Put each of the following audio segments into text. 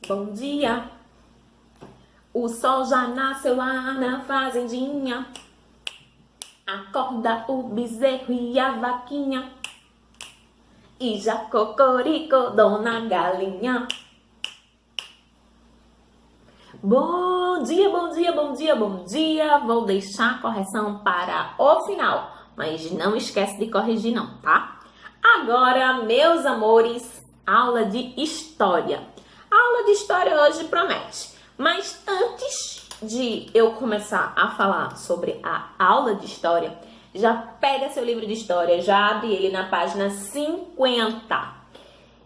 Bom dia, o sol já nasceu lá na fazendinha. Acorda o bezerro e a vaquinha. E já cocoricou dona galinha. Bom dia, bom dia, bom dia, bom dia. Vou deixar a correção para o final, mas não esquece de corrigir não, tá? Agora, meus amores, aula de história. A aula de história hoje promete, mas antes de eu começar a falar sobre a aula de história, já pega seu livro de história, já abre ele na página 50.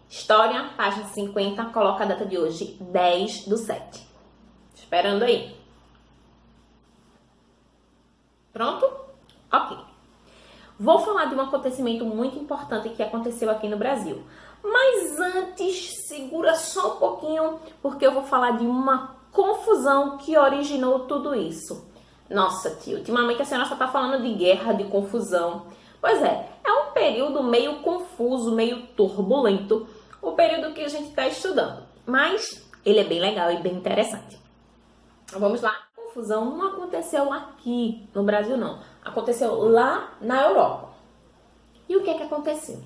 História, página 50, coloca a data de hoje, 10/7. Esperando aí. Pronto? Ok. Vou falar de um acontecimento muito importante que aconteceu aqui no Brasil. Mas antes, segura só um pouquinho, porque eu vou falar de uma confusão que originou tudo isso. Nossa, tio, ultimamente a senhora só tá falando de guerra, de confusão. Pois é um período meio confuso, meio turbulento, o período que a gente está estudando. Mas ele é bem legal e bem interessante. Vamos lá. A confusão não aconteceu aqui no Brasil, não. Aconteceu lá na Europa. E o que é que aconteceu?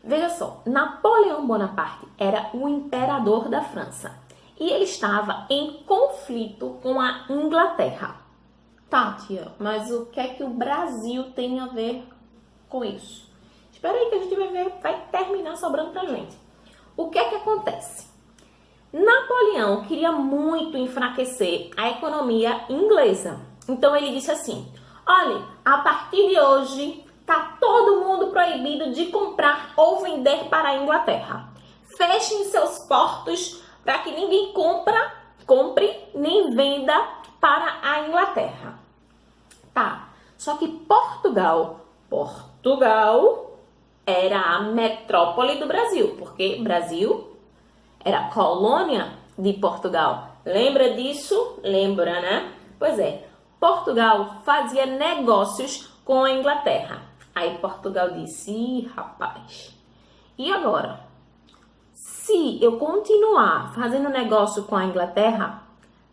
Veja só, Napoleão Bonaparte era o imperador da França. E ele estava em conflito com a Inglaterra. Tá, tia, mas o que é que o Brasil tem a ver com isso? Espera aí que a gente vai ver, vai terminar sobrando pra gente. O que é que acontece? Napoleão queria muito enfraquecer a economia inglesa. Então ele disse assim: olha, a partir de hoje tá todo mundo proibido de comprar ou vender para a Inglaterra. Fechem seus portos para que ninguém compre nem venda para a Inglaterra. Tá, só que Portugal era a metrópole do Brasil, porque Brasil era colônia de Portugal. Lembra disso? Lembra, né? Pois é, Portugal fazia negócios com a Inglaterra. Aí Portugal disse: ih, rapaz, e agora? Se eu continuar fazendo negócio com a Inglaterra,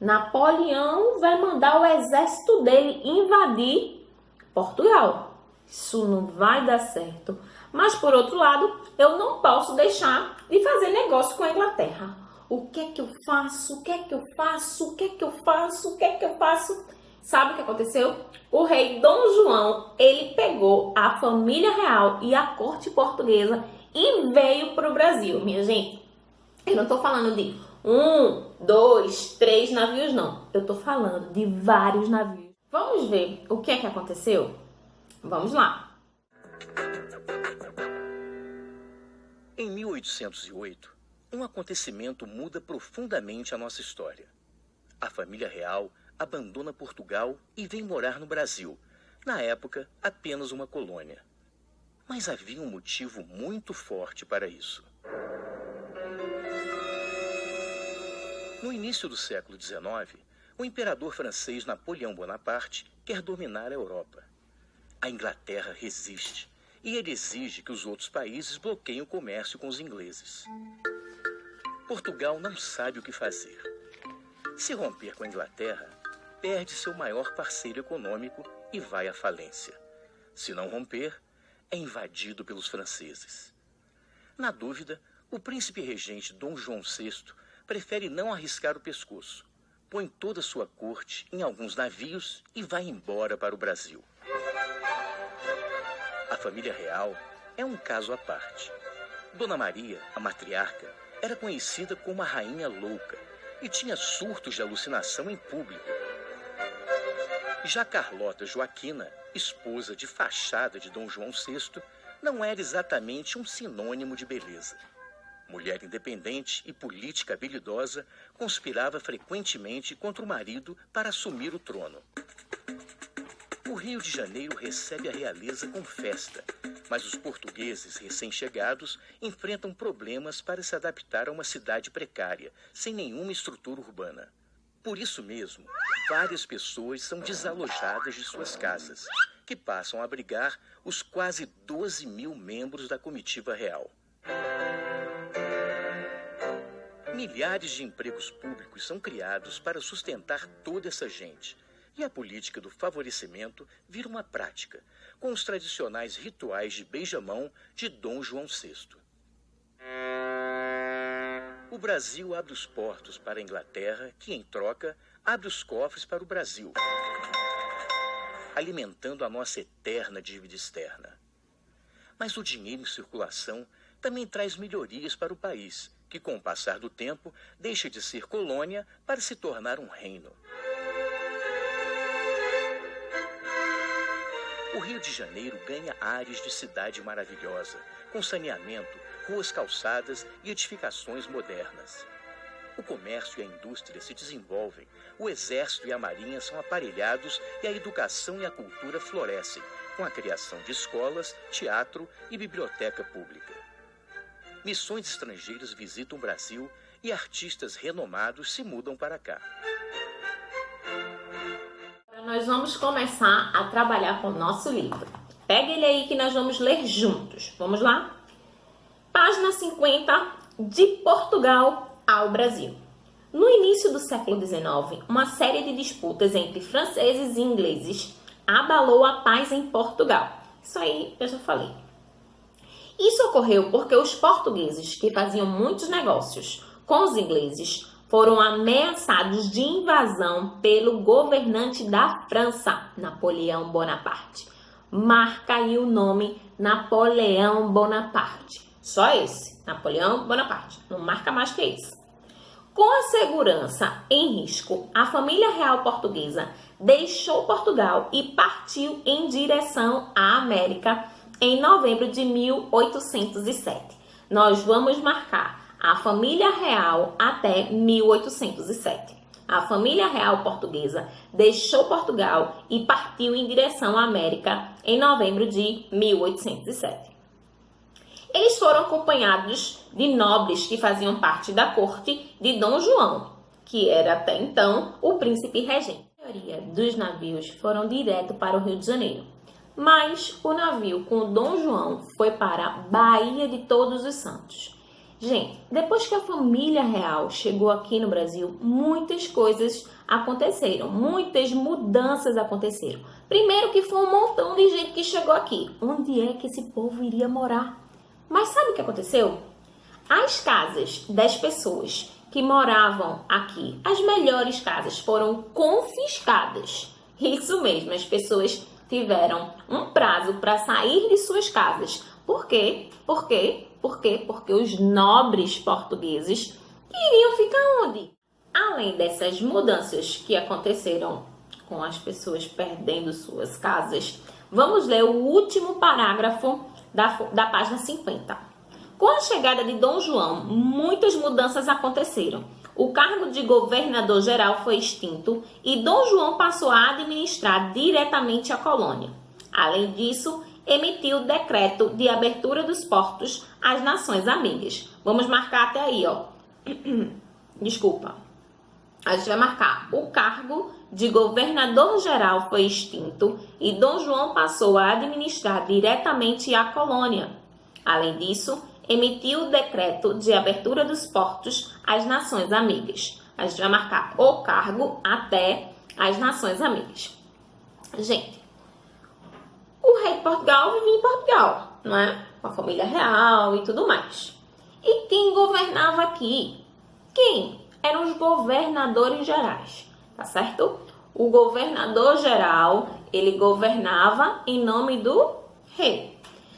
Napoleão vai mandar o exército dele invadir Portugal. Isso não vai dar certo. Mas, por outro lado, eu não posso deixar de fazer negócio com a Inglaterra. O que é que eu faço? O que é que eu faço? O que é que eu faço? O que é que eu faço? Sabe o que aconteceu? O rei Dom João, ele pegou a família real e a corte portuguesa e veio para o Brasil, minha gente. Eu não estou falando de 1, 2, 3 navios, não. Eu estou falando de vários navios. Vamos ver o que é que aconteceu? Vamos lá. Em 1808, um acontecimento muda profundamente a nossa história. A família real abandona Portugal e vem morar no Brasil, na época apenas uma colônia. Mas havia um motivo muito forte para isso. No início do século XIX, o imperador francês Napoleão Bonaparte quer dominar a Europa. A Inglaterra resiste e ele exige que os outros países bloqueiem o comércio com os ingleses. Portugal não sabe o que fazer. Se romper com a Inglaterra, perde seu maior parceiro econômico e vai à falência. Se não romper, é invadido pelos franceses. Na dúvida, o príncipe regente Dom João VI prefere não arriscar o pescoço, põe toda sua corte em alguns navios e vai embora para o Brasil. A família real é um caso à parte. Dona Maria, a matriarca, era conhecida como a rainha louca e tinha surtos de alucinação em público. Já Carlota Joaquina, esposa de fachada de Dom João VI, não era exatamente um sinônimo de beleza. Mulher independente e política habilidosa, conspirava frequentemente contra o marido para assumir o trono. O Rio de Janeiro recebe a realeza com festa, mas os portugueses recém-chegados enfrentam problemas para se adaptar a uma cidade precária, sem nenhuma estrutura urbana. Por isso mesmo, várias pessoas são desalojadas de suas casas, que passam a abrigar os quase 12.000 membros da comitiva real. Milhares de empregos públicos são criados para sustentar toda essa gente. E a política do favorecimento vira uma prática, com os tradicionais rituais de beijamão de Dom João VI. O Brasil abre os portos para a Inglaterra, que, em troca, abre os cofres para o Brasil, alimentando a nossa eterna dívida externa. Mas o dinheiro em circulação também traz melhorias para o país, que, com o passar do tempo, deixa de ser colônia para se tornar um reino. O Rio de Janeiro ganha ares de cidade maravilhosa, com saneamento, ruas calçadas e edificações modernas. O comércio e a indústria se desenvolvem, o exército e a marinha são aparelhados e a educação e a cultura florescem, com a criação de escolas, teatro e biblioteca pública. Missões estrangeiras visitam o Brasil e artistas renomados se mudam para cá. Nós vamos começar a trabalhar com o nosso livro. Pega ele aí que nós vamos ler juntos. Vamos lá? Página 50, de Portugal ao Brasil. No início do século XIX, uma série de disputas entre franceses e ingleses abalou a paz em Portugal. Isso aí eu já falei. Isso ocorreu porque os portugueses, que faziam muitos negócios com os ingleses, foram ameaçados de invasão pelo governante da França, Napoleão Bonaparte. Marca aí o nome Napoleão Bonaparte. Só esse, Napoleão Bonaparte. Não marca mais que isso. Com a segurança em risco, a família real portuguesa deixou Portugal e partiu em direção à América em novembro de 1807. Nós vamos marcar a família real até 1807. A família real portuguesa deixou Portugal e partiu em direção à América em novembro de 1807. Eles foram acompanhados de nobres que faziam parte da corte de Dom João, que era até então o príncipe regente. A maioria dos navios foram direto para o Rio de Janeiro. Mas o navio com o Dom João foi para a Baía de Todos os Santos. Gente, depois que a família real chegou aqui no Brasil, muitas coisas aconteceram, muitas mudanças aconteceram. Primeiro que foi um montão de gente que chegou aqui. Onde é que esse povo iria morar? Mas sabe o que aconteceu? As casas das pessoas que moravam aqui, as melhores casas, foram confiscadas. Isso mesmo, as pessoas tiveram um prazo para sair de suas casas. Por quê? Porque os nobres portugueses iriam ficar onde? Além dessas mudanças que aconteceram com as pessoas perdendo suas casas, vamos ler o último parágrafo da página 50. Com a chegada de Dom João, muitas mudanças aconteceram. O cargo de governador-geral foi extinto e Dom João passou a administrar diretamente a colônia. Além disso, emitiu o decreto de abertura dos portos às nações amigas. Vamos marcar até aí, ó. Desculpa. A gente vai marcar. O cargo de governador-geral foi extinto e Dom João passou a administrar diretamente a colônia. Além disso, emitiu o decreto de abertura dos portos às nações amigas. A gente vai marcar o cargo até as nações amigas. Gente, o rei de Portugal vivia em Portugal, não é? Com a família real e tudo mais. E quem governava aqui? Quem? Eram os governadores gerais, tá certo? O governador geral, ele governava em nome do rei.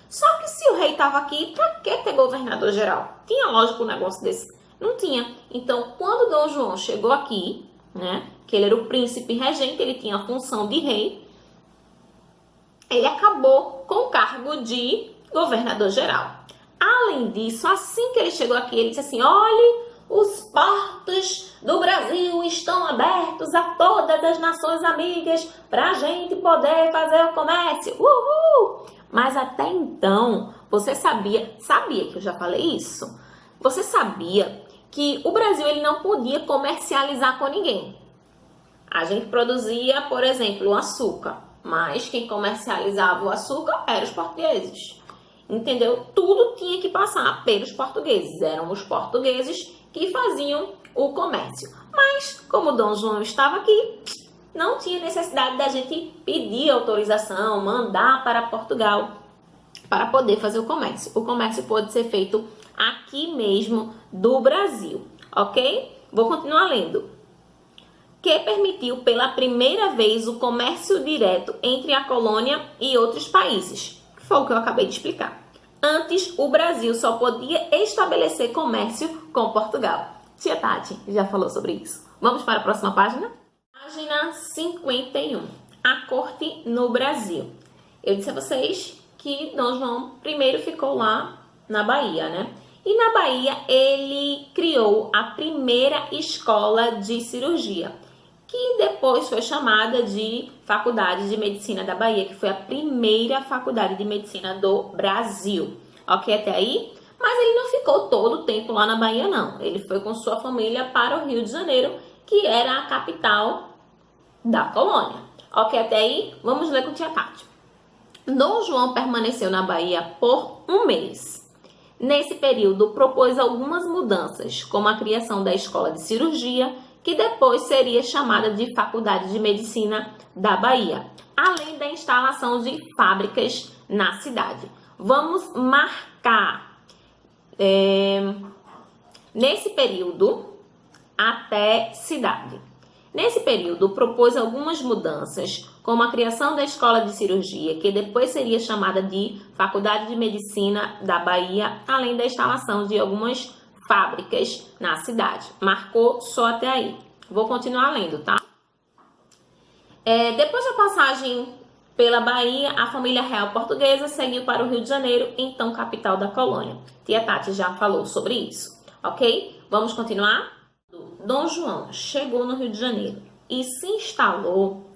Só que se o rei estava aqui, pra que ter governador geral? Tinha lógico um negócio desse? Não tinha. Então, quando Dom João chegou aqui, né, que ele era o príncipe regente, ele tinha a função de rei, ele acabou com o cargo de governador geral. Além disso, assim que ele chegou aqui, ele disse assim: olhe, os portos do Brasil estão abertos a todas as nações amigas para a gente poder fazer o comércio. Uhul! Mas até então, você sabia que eu já falei isso? Você sabia que o Brasil ele não podia comercializar com ninguém. A gente produzia, por exemplo, o açúcar, mas quem comercializava o açúcar eram os portugueses. Entendeu? Tudo tinha que passar pelos portugueses. Eram os portugueses que faziam o comércio. Mas, como Dom João estava aqui, não tinha necessidade da gente pedir autorização, mandar para Portugal para poder fazer o comércio. O comércio pode ser feito aqui mesmo do Brasil, ok? Vou continuar lendo. Que permitiu pela primeira vez o comércio direto entre a colônia e outros países. Foi o que eu acabei de explicar. Antes, o Brasil só podia estabelecer comércio com Portugal. Tia Tati já falou sobre isso. Vamos para a próxima página? Página 51. A corte no Brasil. Eu disse a vocês que Dom João I ficou lá na Bahia, né? E na Bahia ele criou a primeira escola de cirurgia, que depois foi chamada de Faculdade de Medicina da Bahia, que foi a primeira faculdade de medicina do Brasil. Ok até aí? Mas ele não ficou todo o tempo lá na Bahia, não. Ele foi com sua família para o Rio de Janeiro, que era a capital da colônia. Ok até aí? Vamos ler com tia Tati. Dom João permaneceu na Bahia por um mês. Nesse período, propôs algumas mudanças, como a criação da Escola de Cirurgia, que depois seria chamada de Faculdade de Medicina da Bahia, além da instalação de fábricas na cidade. Vamos marcar nesse período até cidade. Nesse período, propôs algumas mudanças, como a criação da Escola de Cirurgia, que depois seria chamada de Faculdade de Medicina da Bahia, além da instalação de algumas fábricas na cidade. Marcou só até aí. Vou continuar lendo, tá? Depois da passagem pela Bahia, a família real portuguesa seguiu para o Rio de Janeiro, então capital da colônia. Tia Tati já falou sobre isso, ok? Vamos continuar? Dom João chegou no Rio de Janeiro e se instalou.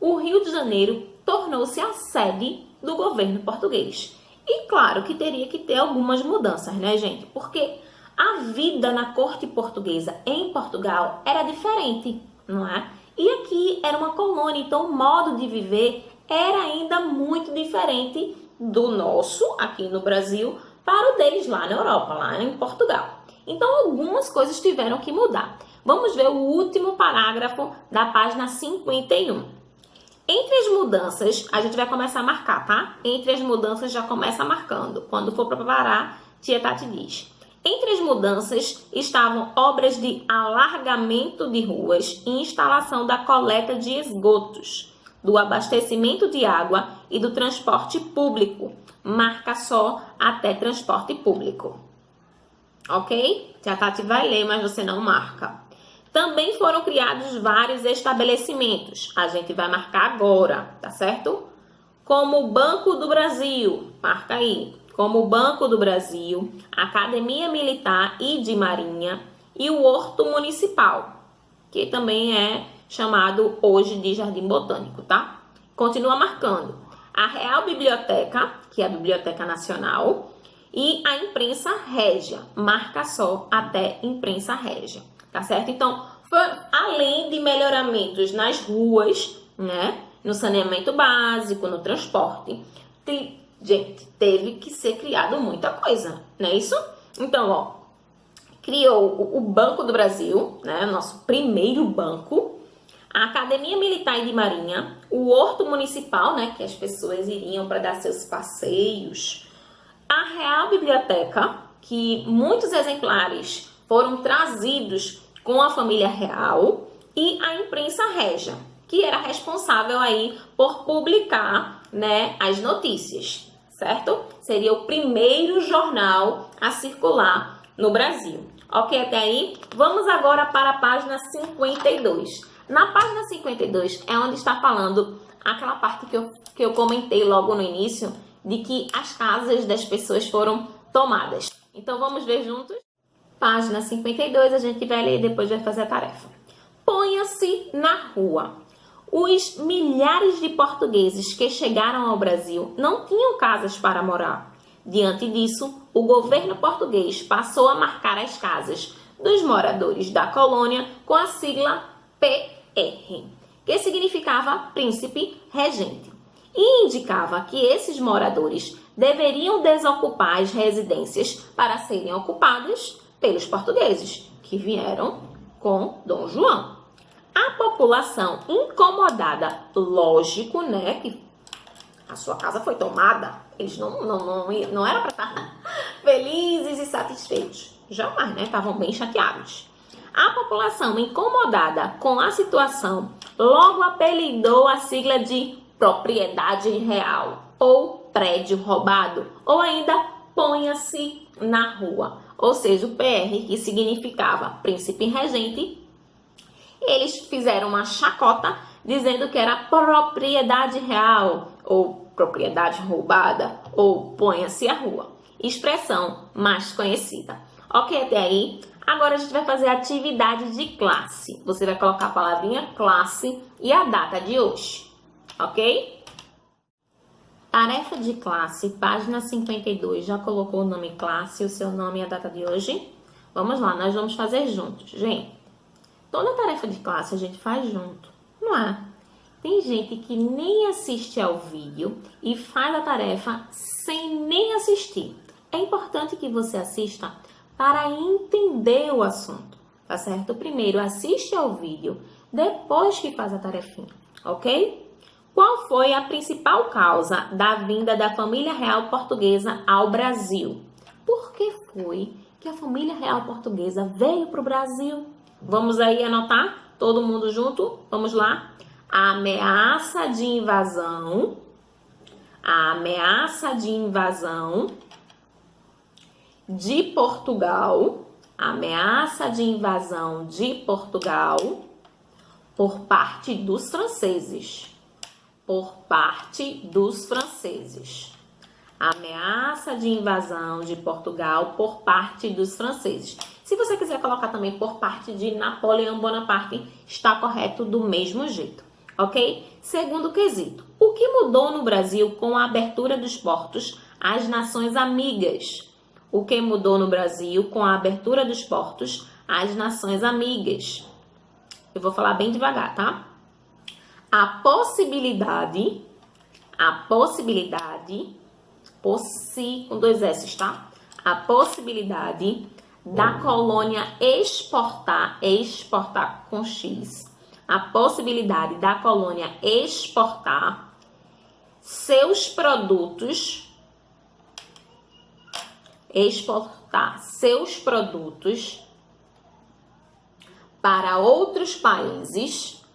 O Rio de Janeiro tornou-se a sede do governo português. E claro que teria que ter algumas mudanças, né, gente? Porque a vida na corte portuguesa em Portugal era diferente, não é? E aqui era uma colônia, então o modo de viver era ainda muito diferente do nosso, aqui no Brasil, para o deles lá na Europa, lá em Portugal. Então algumas coisas tiveram que mudar. Vamos ver o último parágrafo da página 51. Entre as mudanças, a gente vai começar a marcar, tá? Entre as mudanças já começa marcando. Quando for para parar, tia Tati diz. Entre as mudanças estavam obras de alargamento de ruas e instalação da coleta de esgotos, do abastecimento de água e do transporte público. Marca só até transporte público. Ok? Tia Tati vai ler, mas você não marca. Também foram criados vários estabelecimentos. A gente vai marcar agora, tá certo? Como o Banco do Brasil, marca aí. Como o Banco do Brasil, a Academia Militar e de Marinha e o Horto Municipal, que também é chamado hoje de Jardim Botânico, tá? Continua marcando. A Real Biblioteca, que é a Biblioteca Nacional, e a Imprensa Régia, marca só até Imprensa Régia, tá certo? Então, foi, além de melhoramentos nas ruas, né, no saneamento básico, no transporte, gente, teve que ser criado muita coisa, não é isso? Então, ó, criou o Banco do Brasil, né, nosso primeiro banco, a Academia Militar e de Marinha, o Horto Municipal, né, que as pessoas iriam para dar seus passeios, a Real Biblioteca, que muitos exemplares foram trazidos com a família real, e a Imprensa Régia, que era responsável aí por publicar, né, as notícias, certo? Seria o primeiro jornal a circular no Brasil. Ok até aí? Vamos agora para a página 52. Na página 52 é onde está falando aquela parte que eu comentei logo no início, de que as casas das pessoas foram tomadas. Então vamos ver juntos? Página 52, a gente vai ler e depois vai fazer a tarefa. Ponha-se na rua. Os milhares de portugueses que chegaram ao Brasil não tinham casas para morar. Diante disso, o governo português passou a marcar as casas dos moradores da colônia com a sigla PR, que significava príncipe regente, e indicava que esses moradores deveriam desocupar as residências para serem ocupadas pelos portugueses. que vieram com Dom João. A população incomodada, lógico, né, que a sua casa foi tomada, eles não era para estar felizes e satisfeitos. Jamais, né, estavam bem chateados. A população incomodada com a situação logo apelidou a sigla de propriedade real, ou prédio roubado, ou ainda ponha-se na rua. Ou seja, o PR, que significava príncipe regente, eles fizeram uma chacota dizendo que era propriedade real, ou propriedade roubada, ou ponha-se à rua. Expressão mais conhecida. Ok até aí? Agora a gente vai fazer a atividade de classe. Você vai colocar a palavrinha classe e a data de hoje. Ok? Tarefa de classe, página 52. Já colocou o nome classe, o seu nome e a data de hoje? Vamos lá, nós vamos fazer juntos. Gente, toda tarefa de classe a gente faz junto, não é? Tem gente que nem assiste ao vídeo e faz a tarefa sem nem assistir. É importante que você assista para entender o assunto, tá certo? Primeiro assiste ao vídeo, depois que faz a tarefinha, ok? Qual foi a principal causa da vinda da família real portuguesa ao Brasil? Por que foi que a família real portuguesa veio para o Brasil? Vamos aí anotar? Todo mundo junto? Vamos lá? A ameaça de invasão. A ameaça de invasão de Portugal. A ameaça de invasão de Portugal por parte dos franceses. Por parte dos franceses. A ameaça de invasão de Portugal por parte dos franceses. Se você quiser colocar também por parte de Napoleão Bonaparte, está correto do mesmo jeito, ok? Segundo quesito, o que mudou no Brasil com a abertura dos portos às nações amigas? O que mudou no Brasil com a abertura dos portos às nações amigas? Eu vou falar bem devagar, tá? A possibilidade, com dois S, tá? A possibilidade da colônia exportar com X, a possibilidade da colônia exportar seus produtos, para outros países,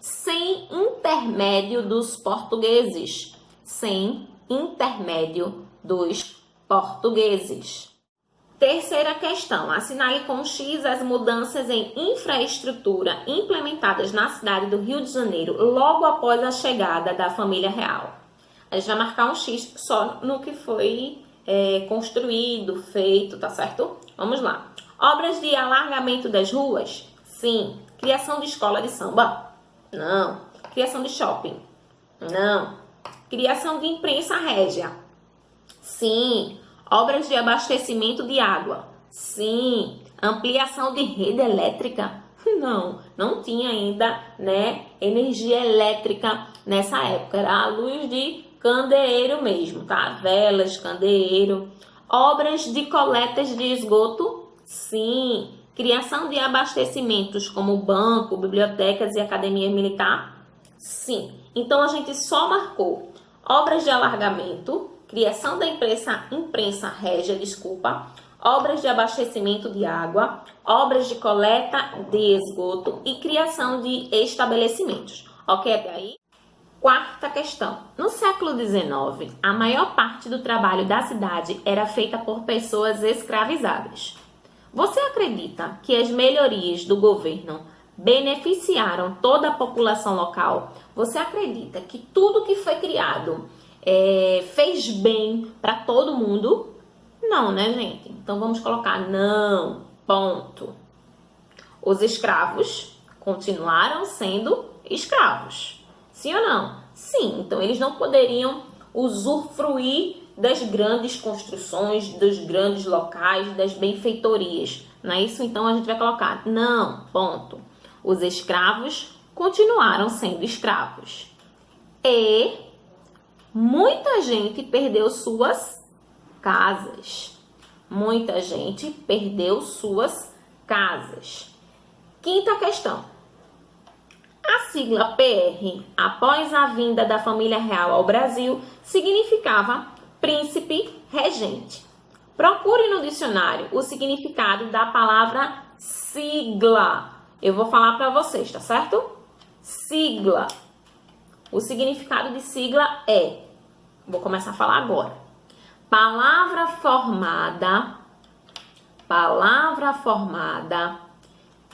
sem intermédio dos portugueses, Terceira questão, assinale com X as mudanças em infraestrutura implementadas na cidade do Rio de Janeiro logo após a chegada da família real. A gente vai marcar um X só no que foi construído, feito, tá certo? Vamos lá. Obras de alargamento das ruas? Sim. Criação de escola de samba? Não. Criação de shopping? Não. Criação de imprensa régia? Sim. Obras de abastecimento de água? Sim. Ampliação de rede elétrica? Não tinha ainda, né, energia elétrica nessa época. Era a luz de candeeiro mesmo, tá? Velas, candeeiro. Obras de coletas de esgoto? Sim. Criação de abastecimentos como banco, bibliotecas e academia militar? Sim. Então, a gente só marcou obras de alargamento, criação da imprensa régia, obras de abastecimento de água, obras de coleta de esgoto e criação de estabelecimentos. Ok até aí? Quarta questão. No século XIX, a maior parte do trabalho da cidade era feita por pessoas escravizadas. Você acredita que as melhorias do governo beneficiaram toda a população local? Você acredita que tudo que foi criado fez bem para todo mundo? Não, né, gente? Então vamos colocar não, ponto. Os escravos continuaram sendo escravos. Sim ou não? Sim, então eles não poderiam usufruir das grandes construções, dos grandes locais, das benfeitorias. Não é isso? Então a gente vai colocar não, ponto. Os escravos continuaram sendo escravos. E muita gente perdeu suas casas. Muita gente perdeu suas casas. Quinta questão. A sigla PR, após a vinda da família real ao Brasil, significava príncipe regente. Procure no dicionário o significado da palavra sigla. Eu vou falar para vocês, tá certo? Sigla. O significado de sigla é, vou começar a falar agora. Palavra formada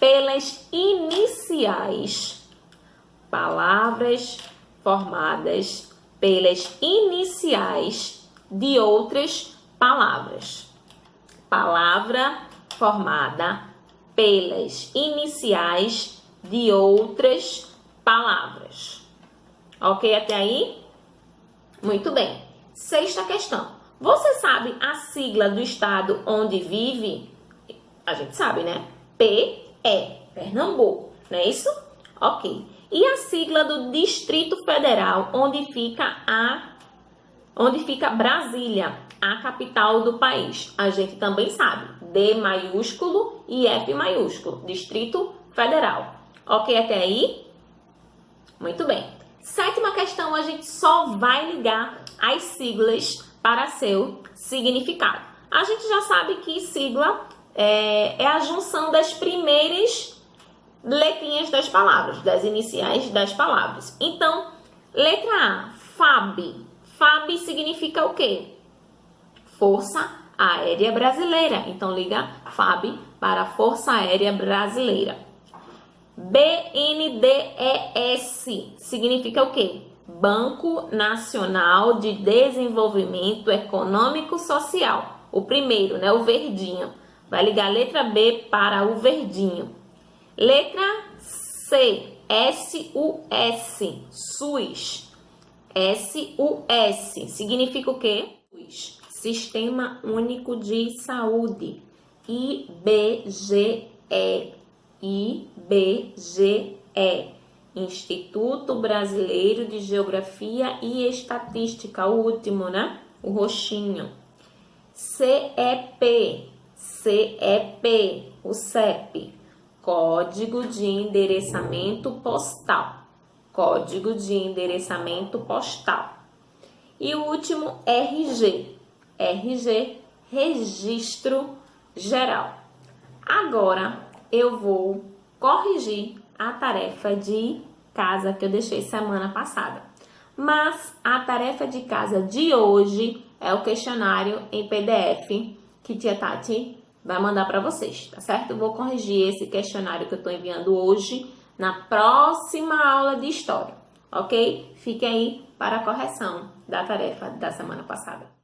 pelas iniciais. Palavras formadas pelas iniciais de outras palavras. Palavra formada pelas iniciais de outras palavras. Ok até aí? Muito bem. Sexta questão. Você sabe a sigla do estado onde vive? A gente sabe, né? PE, Pernambuco, não é isso? Ok. E a sigla do Distrito Federal, onde fica Brasília, a capital do país? A gente também sabe. D maiúsculo e F maiúsculo. Distrito Federal. Ok até aí? Muito bem. Sétima questão, a gente só vai ligar as siglas para seu significado. A gente já sabe que sigla é a junção das primeiras letrinhas das palavras, das iniciais das palavras. Então, letra A, FAB. FAB significa o quê? Força Aérea Brasileira. Então, liga FAB para a Força Aérea Brasileira. BNDES significa o quê? Banco Nacional de Desenvolvimento Econômico Social. O primeiro, né? O verdinho. Vai ligar a letra B para o verdinho. Letra C, SUS, SUS. SUS significa o quê? Sistema Único de Saúde. IBGE, Instituto Brasileiro de Geografia e Estatística, o último, né? O roxinho. CEP, o CEP, Código de Endereçamento Postal. Código de Endereçamento Postal. E o último, RG, Registro Geral. Agora eu vou corrigir a tarefa de casa que eu deixei semana passada. Mas a tarefa de casa de hoje é o questionário em PDF que tia Tati vai mandar para vocês, tá certo? Eu vou corrigir esse questionário que eu estou enviando hoje na próxima aula de história, ok? Fique aí para a correção da tarefa da semana passada.